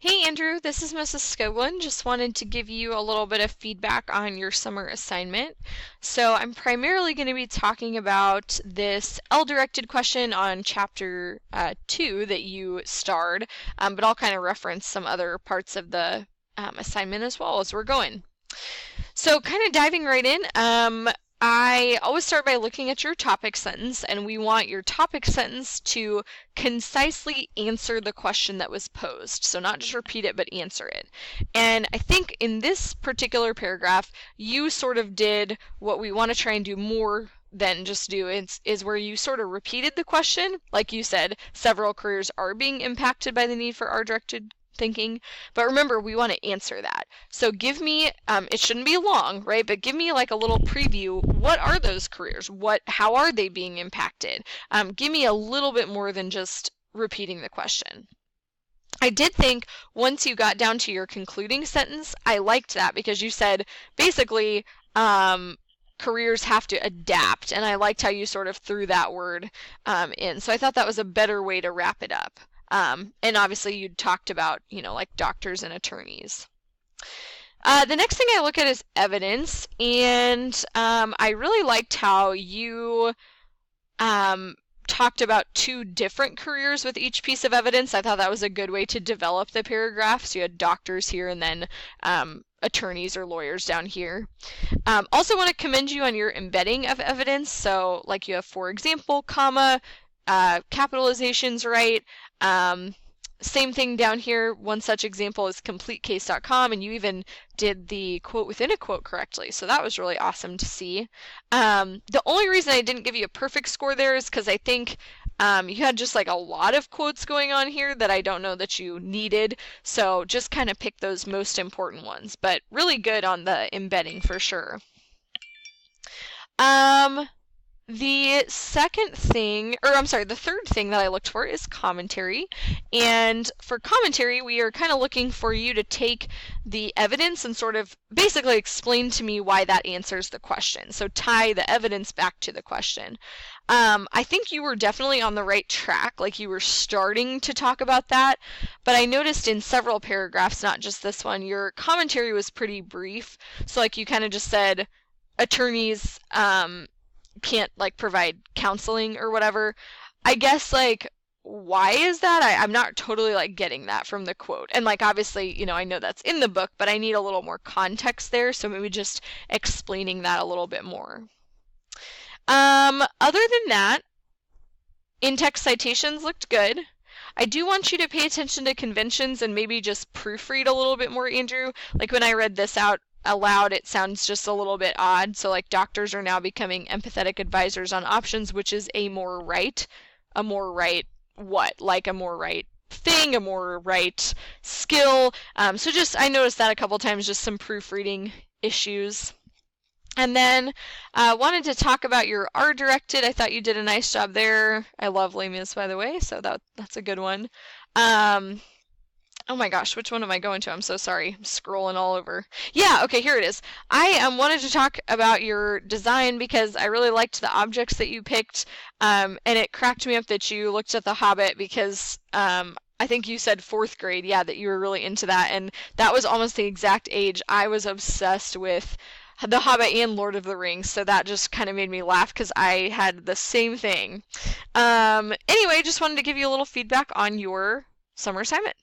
Hey Andrew, this is Mrs. Scoglin. Just wanted to give you a little bit of feedback on your summer assignment. So I'm primarily going to be talking about this L-directed question on chapter 2 that you starred, but I'll kind of reference some other parts of the assignment as well as we're going. So kind of diving right in, I always start by looking at your topic sentence, and we want your topic sentence to concisely answer the question that was posed. So not just repeat it, but answer it. And I think in this particular paragraph, you sort of did what we want to try and do more than just do is where you sort of repeated the question. Like you said, several careers are being impacted by the need for R-directed thinking, but remember, we want to answer that. So give me, it shouldn't be long, right? But give me like a little preview. What are those careers? How are they being impacted? Give me a little bit more than just repeating the question. I did think once you got down to your concluding sentence, I liked that because you said basically, careers have to adapt, and I liked how you sort of threw that word in. So I thought that was a better way to wrap it up. And obviously you talked about, like doctors and attorneys. The next thing I look at is evidence, and I really liked how you talked about two different careers with each piece of evidence. I thought that was a good way to develop the paragraph. So you had doctors here and then attorneys or lawyers down here. Also want to commend you on your embedding of evidence. So like you have for example, comma, capitalizations, right? Same thing down here. One such example is completecase.com, and you even did the quote within a quote correctly. So that was really awesome to see. The only reason I didn't give you a perfect score there is because I think you had just like a lot of quotes going on here that I don't know that you needed. So just kind of pick those most important ones, but really good on the embedding for sure. The third thing that I looked for is commentary. And for commentary, we are kind of looking for you to take the evidence and sort of basically explain to me why that answers the question. So tie the evidence back to the question. I think you were definitely on the right track, like you were starting to talk about that, but I noticed in several paragraphs, not just this one, your commentary was pretty brief. So like you kind of just said, attorneys, can't like provide counseling or whatever. I guess like why is that? I'm not totally like getting that from the quote. And like obviously, I know that's in the book, but I need a little more context there, so maybe just explaining that a little bit more. Other than that, in-text citations looked good. I do want you to pay attention to conventions and maybe just proofread a little bit more, Andrew. Like when I read this out aloud, it sounds just a little bit odd. So like doctors are now becoming empathetic advisors on options, which is a more right what? Like a more right thing, a more right skill. So just, I noticed that a couple times, just some proofreading issues. And then wanted to talk about your R-directed. I thought you did a nice job there. I love Les Mis, by the way, so that's a good one. Oh my gosh, which one am I going to? I'm so sorry. I'm scrolling all over. Yeah, okay, here it is. I wanted to talk about your design because I really liked the objects that you picked, and it cracked me up that you looked at The Hobbit because I think you said 4th grade, yeah, that you were really into that, and that was almost the exact age I was obsessed with The Hobbit and Lord of the Rings, so that just kind of made me laugh because I had the same thing. Anyway, just wanted to give you a little feedback on your summer assignment.